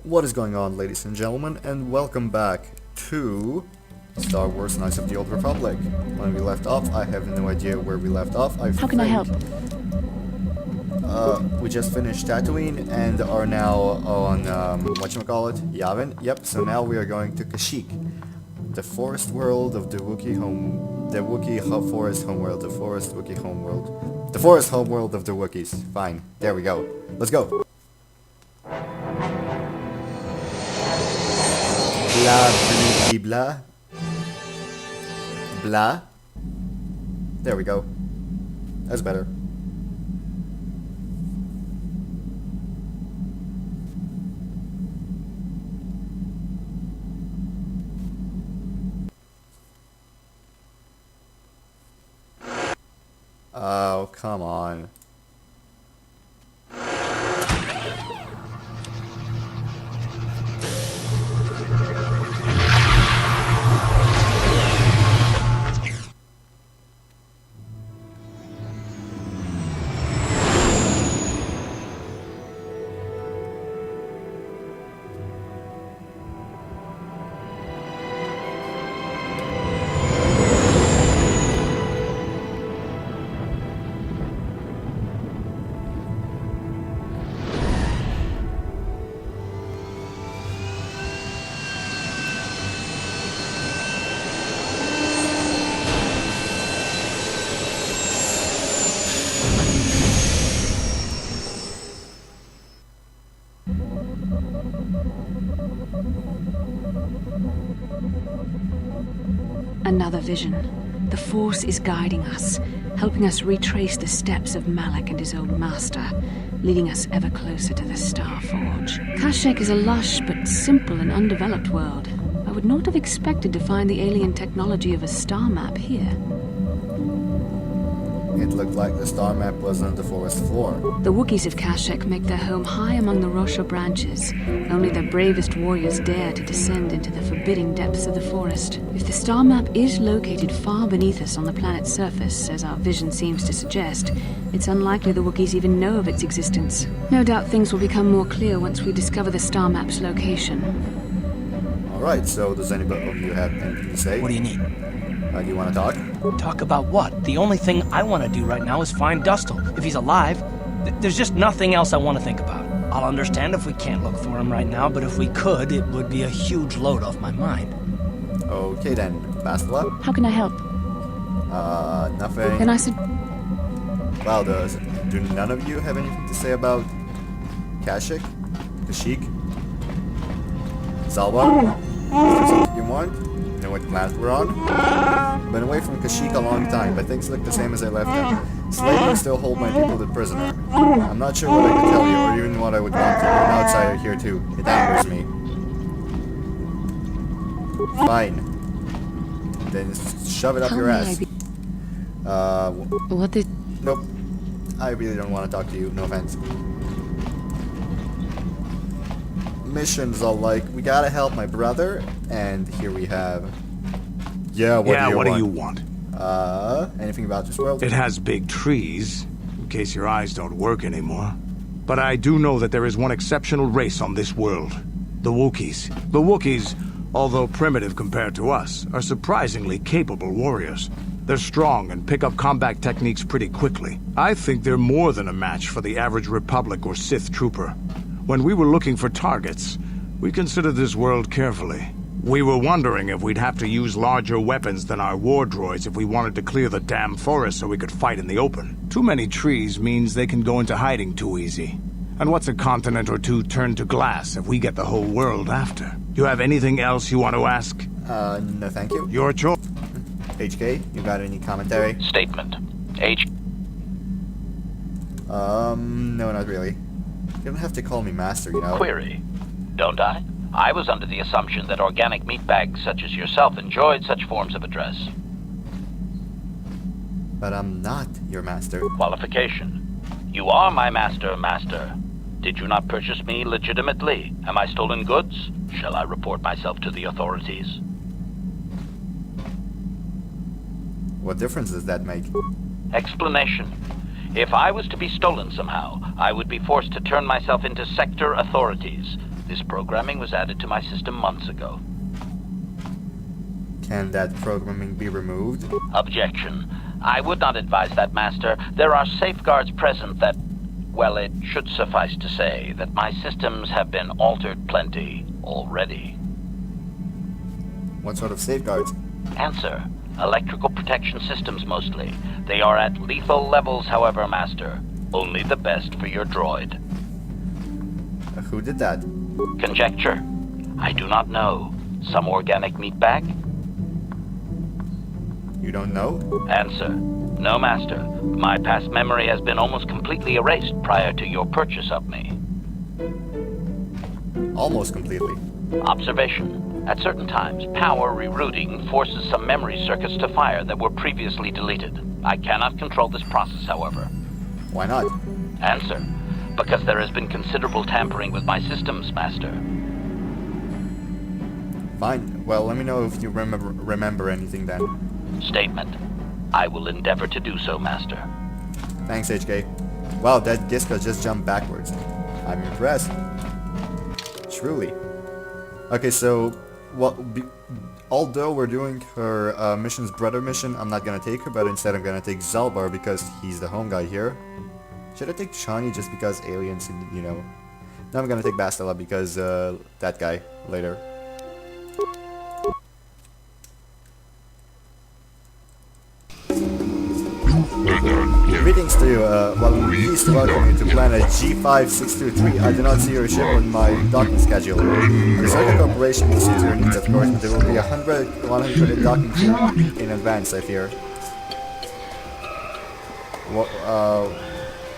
What is going on, ladies and gentlemen, and welcome back to Star Wars Knights of the Old Republic. When we left off, I have no idea where we left off. How can I help? We just finished Tatooine and are now on, whatchamacallit? Yavin? Yep, so now we are going to Kashyyyk, the forest world of the forest homeworld, the forest Wookiee homeworld. The forest homeworld of the Wookiees. Fine, there we go. Let's go. Blah, blah, blah. Blah. There we go. That's better. Oh, come on. Another vision. The Force is guiding us, helping us retrace the steps of Malak and his old master, leading us ever closer to the Star Forge. Kashyyyk is a lush but simple and undeveloped world. I would not have expected to find the alien technology of a star map here. It looked like the star map was on the forest floor. The Wookiees of Kashyyyk make their home high among the Rosha branches. Only their bravest warriors dare to descend into the forbidding depths of the forest. If the star map is located far beneath us on the planet's surface, as our vision seems to suggest, it's unlikely the Wookiees even know of its existence. No doubt things will become more clear once we discover the star map's location. Alright, so does anybody of you have anything to say? What do you need? Do you want to talk? Talk about what? The only thing I want to do right now is find Dustil. If he's alive, there's just nothing else I want to think about. I'll understand if we can't look for him right now, but if we could, it would be a huge load off my mind. Okay then, Bastila? How can I help? Nothing. Then I said... Well, do none of you have anything to say about Kashyyyk? Kashyyyk? Zalbar? Is there something you want? You know what planet we're on? Been away from Kashyyyk a long time, but things look the same as I left them. Slaves still hold my people prisoner. I'm not sure what I could tell you, or even what I would want to. You're an outsider here too. It angers me. Fine. Then shove it up your ass. What did... Nope. I really don't want to talk to you, no offense. Missions are like, we gotta help my brother, and here we have... Yeah, what do you want? Anything about this world? It has big trees, in case your eyes don't work anymore. But I do know that there is one exceptional race on this world. The Wookiees. The Wookiees, although primitive compared to us, are surprisingly capable warriors. They're strong and pick up combat techniques pretty quickly. I think they're more than a match for the average Republic or Sith trooper. When we were looking for targets, we considered this world carefully. We were wondering if we'd have to use larger weapons than our war droids if we wanted to clear the damn forest so we could fight in the open. Too many trees means they can go into hiding too easy. And what's a continent or two turned to glass if we get the whole world after? You have anything else you want to ask? No thank you. Your choice. HK, you got any commentary? Statement. No, not really. You don't have to call me master, you know. Query. Don't I? I was under the assumption that organic meat bags such as yourself enjoyed such forms of address. But I'm not your master. Qualification. You are my master. Did you not purchase me legitimately? Am I stolen goods? Shall I report myself to the authorities? What difference does that make? Explanation. If I was to be stolen somehow, I would be forced to turn myself into sector authorities. This programming was added to my system months ago. Can that programming be removed? Objection. I would not advise that, Master. There are safeguards present that... Well, it should suffice to say that my systems have been altered plenty already. What sort of safeguards? Answer. Electrical protection systems mostly. They are at lethal levels, however, Master. Only the best for your droid. Who did that? Conjecture. I do not know. Some organic meat bag? You don't know? Answer. No, Master. My past memory has been almost completely erased prior to your purchase of me. Almost completely. Observation. At certain times, power rerouting forces some memory circuits to fire that were previously deleted. I cannot control this process, however. Why not? Answer. Because there has been considerable tampering with my systems, Master. Fine. Well, let me know if you remember anything then. Statement. I will endeavor to do so, Master. Thanks, HK. Wow, that Giska just jumped backwards. I'm impressed. Truly. Okay, so... although we're doing her mission's brother mission, I'm not gonna take her, but instead I'm gonna take Zalbar because he's the home guy here. Should I take Shani just because aliens, you know? No, I'm gonna take Bastila because that guy later. Greetings to you. Well, I'm pleased to welcome you to planet G5623. I do not see your ship on my docking schedule. The Czerka Corporation will see to your needs, of course, but there will be 100 docking fee in advance, I fear.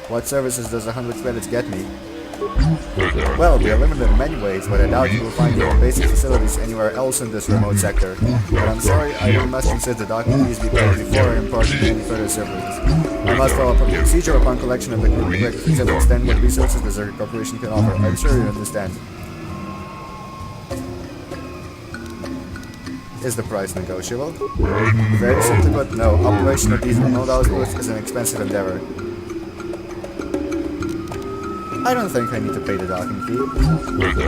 What services does 100 credits get me? Well, we are limited in many ways, but I doubt you will find even basic facilities anywhere else in this remote sector. But I'm sorry, I really must insist the docking fees be paid before I impart any further services. I must follow up a procedure upon collection of the correct fees that will extend what resources the Czerka Corporation can offer. I'm sure you understand. Is the price negotiable? Very simply put, no. Operation of these remote outposts is an expensive endeavor. I don't think I need to pay the docking fee.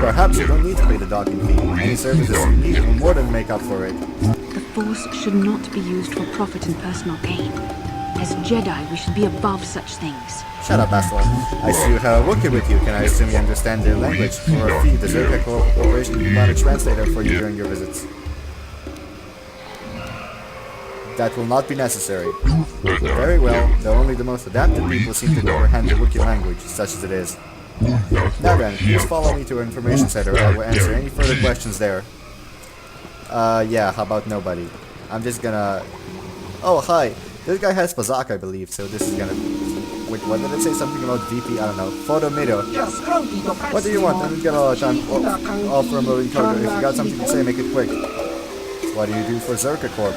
Perhaps you don't need to pay the docking fee. Any services you need will more than make up for it. The Force should not be used for profit and personal gain. As Jedi, we should be above such things. Shut up, Bastila. I see you have a Wookiee with you. Can I assume you understand their language? For a fee, the Czerka Corporation will provide a translator for you during your visits. That will not be necessary. Very well, though only the most adapted people seem to comprehend the Wookiee language, such as it is. Now then, please follow me to our information center. I will answer any further questions there. Yeah, how about nobody? I'm just gonna... Oh, hi. This guy has Pazak, I believe, so this is gonna... Wait, what did it say? Something about VP? I don't know. Photometer. What do you want? I don't get a lot of time. All for a moving cargo. If you got something to say, make it quick. What do you do for Czerka Corp?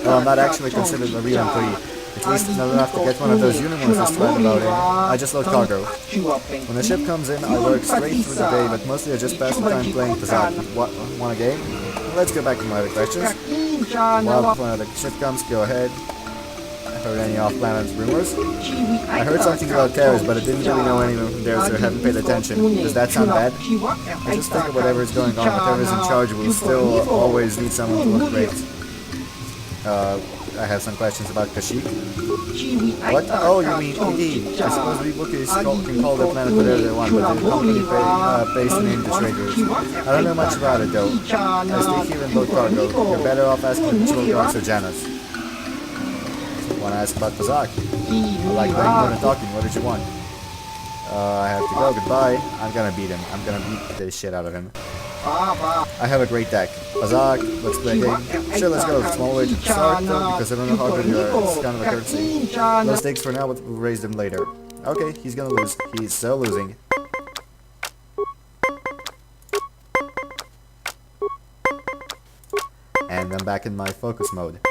Well, I'm not actually considered a real employee. At least not enough to get one of those uniforms that's threatened about it. I just load cargo. When the ship comes in, I work straight through the day, but mostly I just pass the time playing Pazak. What, want a game? Let's go back to my other questions. Well, when the ship comes, go ahead. Heard any off-planet rumors? I heard something about terrorists, but I didn't really know anyone from there, so I haven't paid attention. Does that sound bad? I just think of whatever is going on, but whoever's in charge will still always need someone to look great. I have some questions about Kashyyyk. What? Oh, you mean indeed. I suppose we Wookiees can call their planet whatever they want, but the company pays the name to traders. I don't know much about it, though. I stay here and load cargo. You're better off asking the patrol guards or Janus. Want to ask about Pazak? I like playing more than talking. What did you want? I have to go. Goodbye. I'm gonna beat him. I'm gonna beat the shit out of him. I have a great deck. Pazak, let's play a game. Sure, let's go. Small way to start, though, because I don't know how good you are. It's kind of a courtesy. No stakes for now, but we'll raise them later. Okay, he's gonna lose. He's still losing. And I'm back in my focus mode.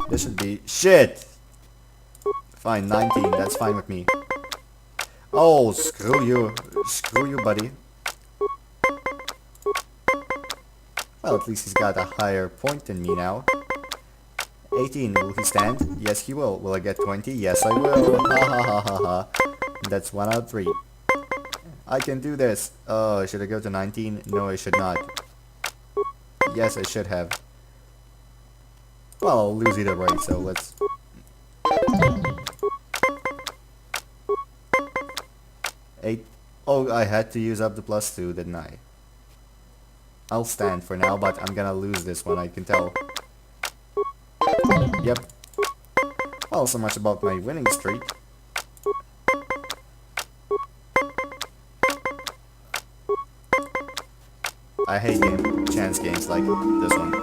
This should be... Shit! Fine, 19. That's fine with me. Oh, screw you. Screw you, buddy. Well, at least he's got a higher point than me now. 18. Will he stand? Yes, he will. Will I get 20? Yes, I will. Ha ha ha ha ha. That's 1 out of 3. I can do this. Oh, should I go to 19? No, I should not. Yes, I should have. Well, I'll lose either way, so let's... Eight. Oh, I had to use up the +2, didn't I? I'll stand for now, but I'm gonna lose this one, I can tell. Yep. Well, so much about my winning streak. I hate chance games like this one.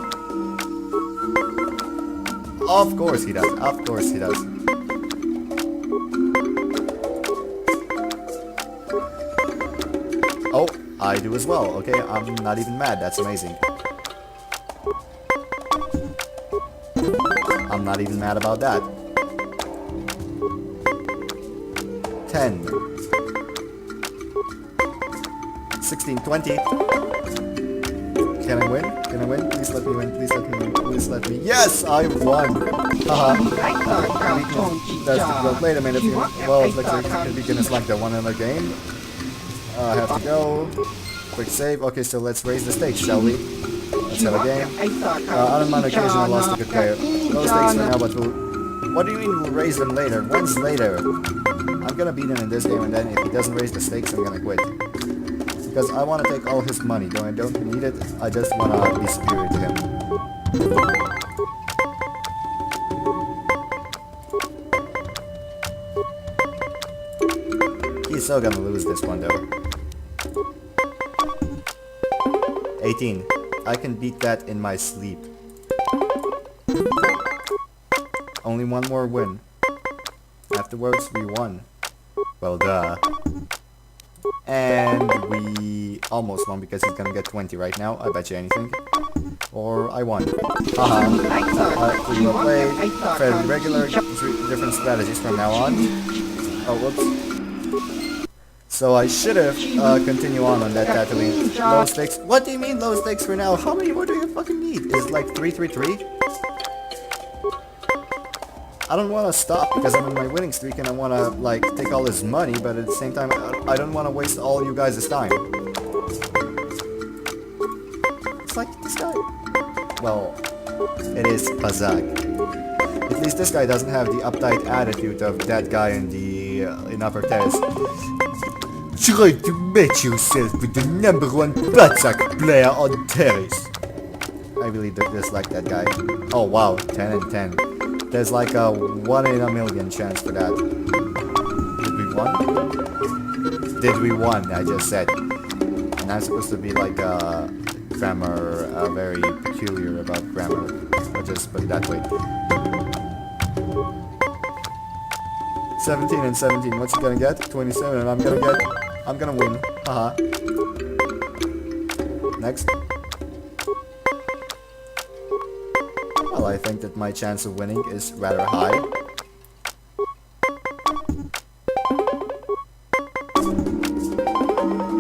Of course he does. Of course he does. Oh, I do as well. Okay, I'm not even mad. That's amazing. I'm not even mad about that. 10. 16, 20. Can I win? Can I win? Please let me win. Please let me win. Please let me. Yes, I won. Haha. Wait a minute. Well, it looks like we're gonna select that one in the game. I have to go. Quick save. Okay, so let's raise the stakes, shall we? Let's have a game. On a minor occasion, I lost a good player. Low stakes for now, but we'll... What do you mean we'll raise them later? When's later? I'm gonna beat him in this game, and then if he doesn't raise the stakes, I'm gonna quit. Because I want to take all his money, though I don't need it, I just want to be superior to him. He's so gonna lose this one, though. 18. I can beat that in my sleep. Only one more win. Afterwards, we won. Well, duh. And we almost won because he's gonna get 20 right now, I bet you anything. Or I won. Haha. We will play fairly regular, different strategies from now on. Oh, whoops. So I should have continue on that Tatooine. Low stakes. What do you mean low stakes for now? How many more do you fucking need? Is it like 333? I don't want to stop because I'm in my winning streak and I want to like take all his money, but at the same time I don't want to waste all you guys' time. It's like this guy. Well, it is Pazak. At least this guy doesn't have the uptight attitude of that guy in the in Upper Test. Try to match yourself with the #1 Pazak player on Terrace. I really dislike that guy. Oh wow, 10 and 10. There's like a 1 in a million chance for that. Did we won? Did we won, I just said. And I'm supposed to be like grammar, very peculiar about grammar. I'll just put it that way. 17 and 17, what's he gonna get? 27 and I'm gonna win. Haha. Next. Well, I think that my chance of winning is rather high.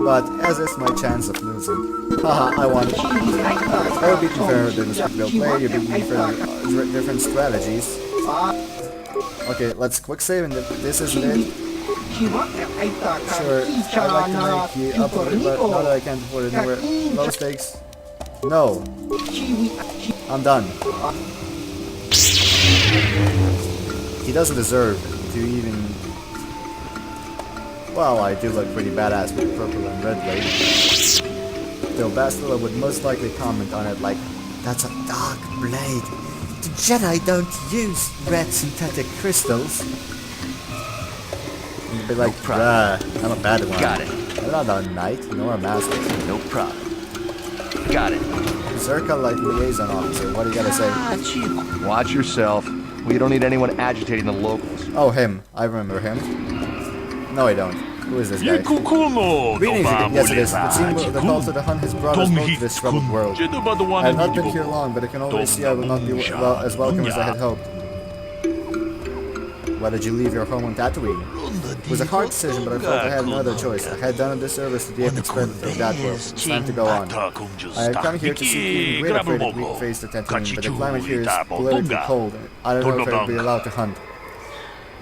But as is my chance of losing. Haha, I won. I will beat you for the real play, you beat me for different strategies. Okay, let's quick save and this isn't it. Sure, I'd like to make you up a bit, but now that I can't afford it anywhere. Low stakes. No. I'm done. He doesn't deserve to even... Well, I do look pretty badass with purple and red blade. Though Bastila would most likely comment on it like, "That's a dark blade. The Jedi don't use red synthetic crystals." You'd be like, bruh, I'm a bad one. Got it. I'm not a knight, nor a master. No problem. Got it. Czerka like liaison officer, what do you gotta say? Watch yourself. We don't need anyone agitating the locals. Oh, him. I remember him. No, I don't. Who is this guy? Greetings, yes it is. It seems the call to the hunt has brought us both to this troubled world. I have not been here long, but I can already see I will not be as welcome as I had hoped. Why did you leave your home on Tatooine? It was a hard decision, but I felt I had no other choice. I had done a disservice to the epic predator of that world. It's time to go on. I have come here to seek you rid of the weak-faced Tatooine, but the climate here is politically cold. I don't know if I will be allowed to hunt.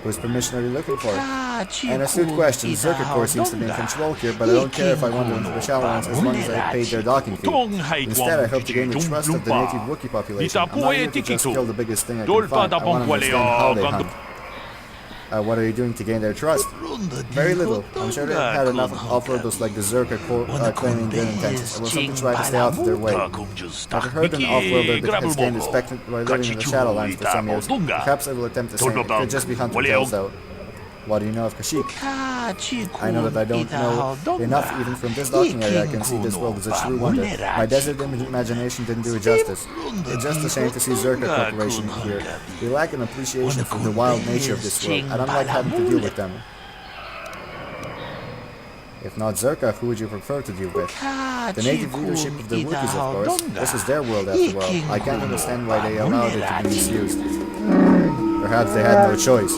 Whose permission are you looking for? An astute question. Czerka Corps seems to be in control here, but I don't care if I wander into the Shadowlands as long as I paid their docking fee. Instead, I hope to gain the trust of the native Wookiee population. I'm not here to just kill the biggest thing I can find. I want to understand how they hunt. What are you doing to gain their trust? Very little. I'm sure they had enough off-worlders like the Czerka claiming good intentions. I will simply try to stay out of their way. I've heard an off-worlder that has gained respect by living in the Shadowlands for some years. Perhaps I will attempt the same. It could just be hunting tales though. What do you know of Kashyyyk? I know that I don't know enough. Even from this docking area I can see this world is a true wonder. My desert imagination didn't do it justice. It's just a shame to see Czerka Corporation here. They lack an appreciation for the wild nature of this world. I don't like having to deal with them. If not Czerka, who would you prefer to deal with? The native leadership of the Wookiees, of course. This is their world after all. I can't understand why they allowed it to be misused. Perhaps they had no choice.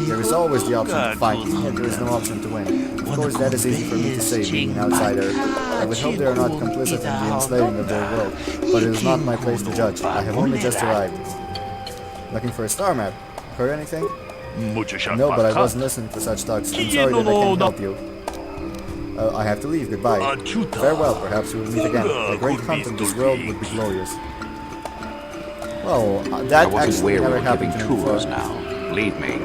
There is always the option to fight, yet there is no option to win. Of course, that is easy for me to say, being an outsider. I would hope they are not complicit in the enslaving of their world, but it is not my place to judge. I have only just arrived. Looking for a star map. Heard anything? No, but I wasn't listening to such talks. I'm sorry that I can't help you. I have to leave. Goodbye. Farewell. Perhaps we will meet again. A great hunt in this world would be glorious. Well, that actually never happened to me before. Now. Believe me.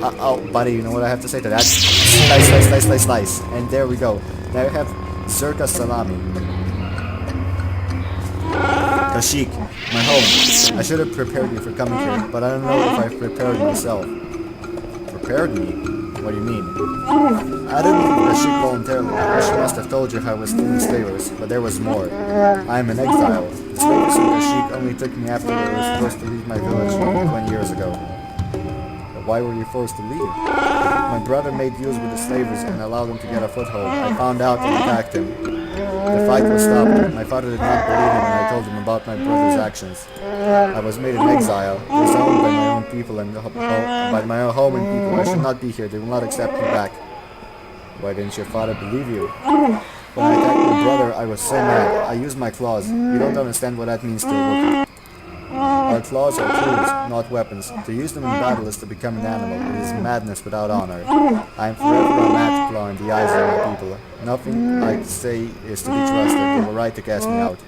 Oh, buddy, you know what I have to say to that? Slice, slice, slice, slice, slice. And there we go. Now we have Czerka Salami. Kashyyyk, my home. I should have prepared you for coming here, but I don't know if I've prepared myself. Prepared me? What do you mean? I didn't leave Kashyyyk voluntarily. I wish I must have told you how I was stealing slavers, but there was more. I am an exile. The slavers from Kashyyyk only took me after I was forced to leave my village 20 years ago. Why were you forced to leave? My brother made deals with the slavers and allowed them to get a foothold. I found out and attacked him. The fight was stopped. My father did not believe him when I told him about my brother's actions. I was made an exile, disowned by my own people and by my own home and people. I should not be here. They will not accept me back. Why didn't your father believe you? When I attacked my brother, I was so mad. I used my claws. You don't understand what that means to a Wookiee. Our claws are tools, not weapons. To use them in battle is to become an animal. It is madness without honor. I am forever a mad claw in the eyes of my people. Nothing I say is to be trusted. They were right to cast me out.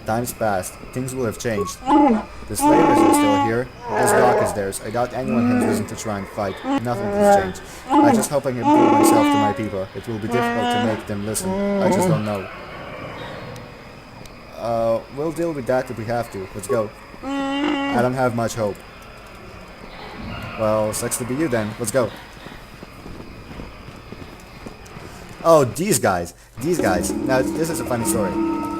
Time's passed. Things will have changed. The slavers are still here. This dock is theirs. I doubt anyone has reason to try and fight. Nothing has changed. I just hope I can prove myself to my people. It will be difficult to make them listen. I just don't know. We'll deal with that if we have to. Let's go. I don't have much hope. Well, sucks to be you then. Let's go. Oh, these guys. These guys. Now, this is a funny story.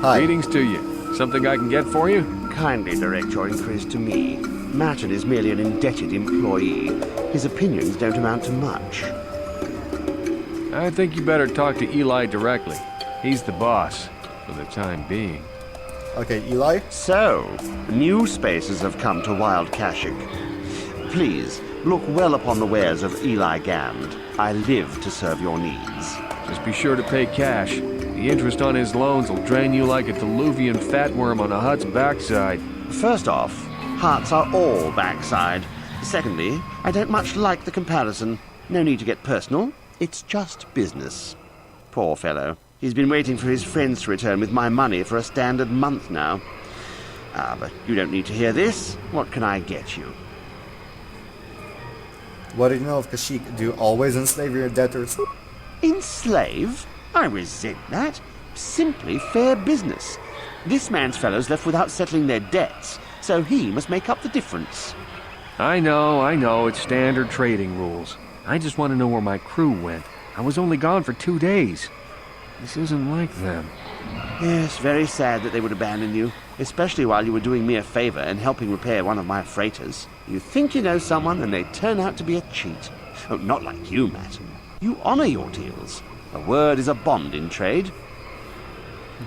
Hi. Greetings to you. Something I can get for you? Kindly direct your inquiries to me. Matton is merely an indebted employee. His opinions don't amount to much. I think you better talk to Eli directly. He's the boss, for the time being. Okay, Eli? So, new spaces have come to Wild Kashyyyk. Please, look well upon the wares of Eli Gand. I live to serve your needs. Just be sure to pay cash. The interest on his loans will drain you like a diluvian fatworm on a hut's backside. First off, huts are all backside. Secondly, I don't much like the comparison. No need to get personal. It's just business. Poor fellow. He's been waiting for his friends to return with my money for a standard month now. But you don't need to hear this. What can I get you? What do you know of Kashyyyk? Do you always enslave your debtors? Enslave? I resent that. Simply fair business. This man's fellows left without settling their debts, so he must make up the difference. I know, it's standard trading rules. I just want to know where my crew went. I was only gone for 2 days. This isn't like them. Yes, very sad that they would abandon you, especially while you were doing me a favor and helping repair one of my freighters. You think you know someone, and they turn out to be a cheat. Oh, not like you, Matton. You honor your deals. A word is a bond in trade.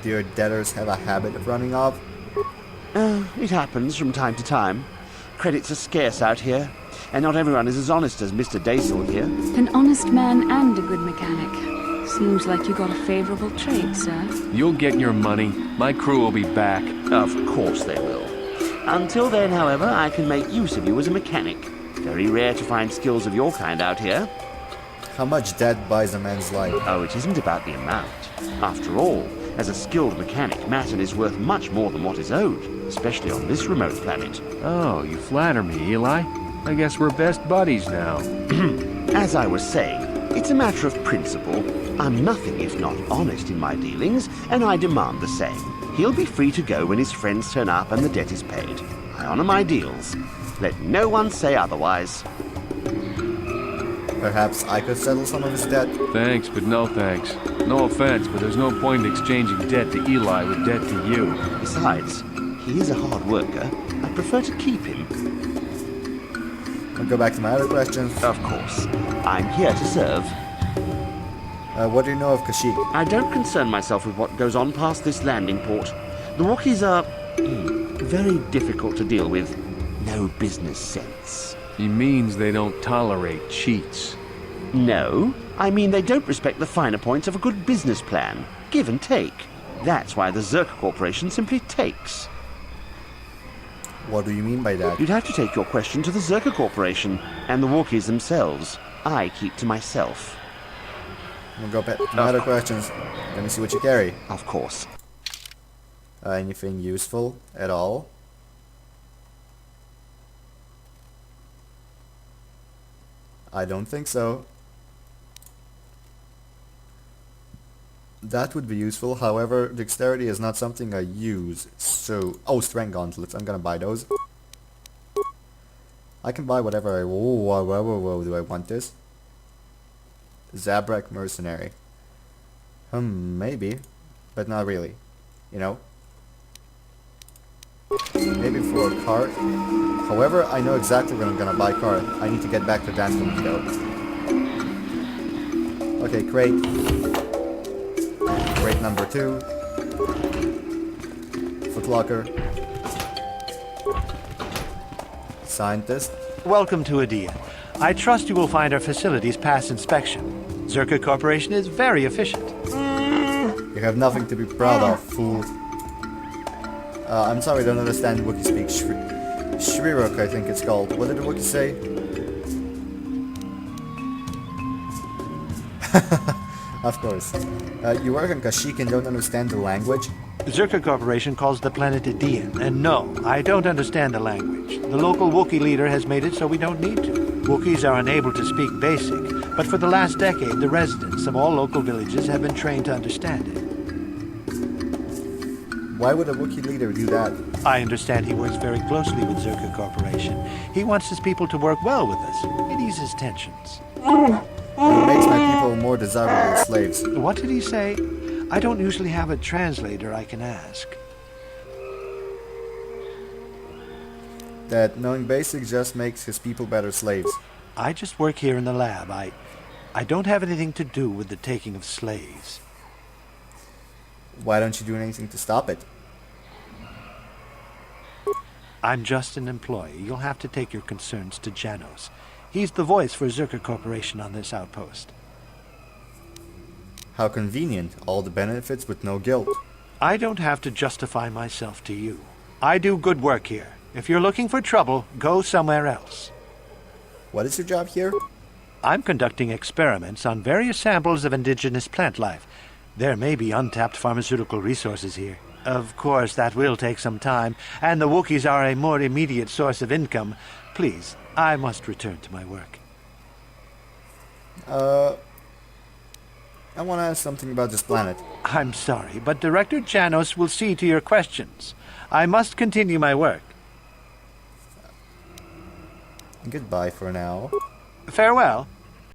Do your debtors have a habit of running off? It happens from time to time. Credits are scarce out here, and not everyone is as honest as Mr. Daisel here. An honest man and a good mechanic. Seems like you got a favorable trade, sir. You'll get your money. My crew will be back. Of course they will. Until then, however, I can make use of you as a mechanic. Very rare to find skills of your kind out here. How much debt buys a man's life? Oh, it isn't about the amount. After all, as a skilled mechanic, Matin is worth much more than what is owed, especially on this remote planet. Oh, you flatter me, Eli. I guess we're best buddies now. As I was saying, it's a matter of principle. I'm nothing if not honest in my dealings, and I demand the same. He'll be free to go when his friends turn up and the debt is paid. I honor my deals. Let no one say otherwise. Perhaps I could settle some of his debt? Thanks, but no thanks. No offense, but there's no point in exchanging debt to Eli with debt to you. Besides, he is a hard worker. I prefer to keep him. I'll go back to my other questions. Of course. I'm here to serve. What do you know of Kashyyyk? I don't concern myself with what goes on past this landing port. The Wookiees are very difficult to deal with. No business sense. He means they don't tolerate cheats. No, I mean they don't respect the finer points of a good business plan. Give and take. That's why the Czerka Corporation simply takes. What do you mean by that? You'd have to take your question to the Czerka Corporation and the Wookiees themselves. I keep to myself. We'll go back to my other questions. Let me see what you carry. Of course. Anything useful at all? I don't think so. That would be useful, however, dexterity is not something I use, so... Oh, strength gauntlets, I'm gonna buy those. I can buy whatever I... Whoa, do I want this? Zabrak Mercenary. Maybe, but not really, you know? Maybe for a cart. However, I know exactly when I'm gonna buy cart. I need to get back to Danston though. Okay, crate. Crate number 2. Footlocker. Scientist. Welcome to Adia. I trust you will find our facilities pass inspection. Czerka Corporation is very efficient. You have nothing to be proud of, fool. I'm sorry, I don't understand Wookiee speak. Shriruk, I think it's called. What did the Wookiee say? Of course. You work on Kashyyyk and don't understand the language? Czerka Corporation calls the planet Adian, and no, I don't understand the language. The local Wookiee leader has made it so we don't need to. Wookiees are unable to speak basic, but for the last decade, the residents of all local villages have been trained to understand it. Why would a Wookiee leader do that? I understand he works very closely with Czerka Corporation. He wants his people to work well with us. It eases tensions. It makes my people more desirable as slaves. What did he say? I don't usually have a translator I can ask. That knowing basic just makes his people better slaves. I just work here in the lab. I don't have anything to do with the taking of slaves. Why don't you do anything to stop it? I'm just an employee. You'll have to take your concerns to Janos. He's the voice for Czerka Corporation on this outpost. How convenient. All the benefits with no guilt. I don't have to justify myself to you. I do good work here. If you're looking for trouble, go somewhere else. What is your job here? I'm conducting experiments on various samples of indigenous plant life. There may be untapped pharmaceutical resources here. Of course, that will take some time, and the Wookiees are a more immediate source of income. Please, I must return to my work. I want to ask something about this planet. I'm sorry, but Director Janos will see to your questions. I must continue my work. Goodbye for now. Farewell.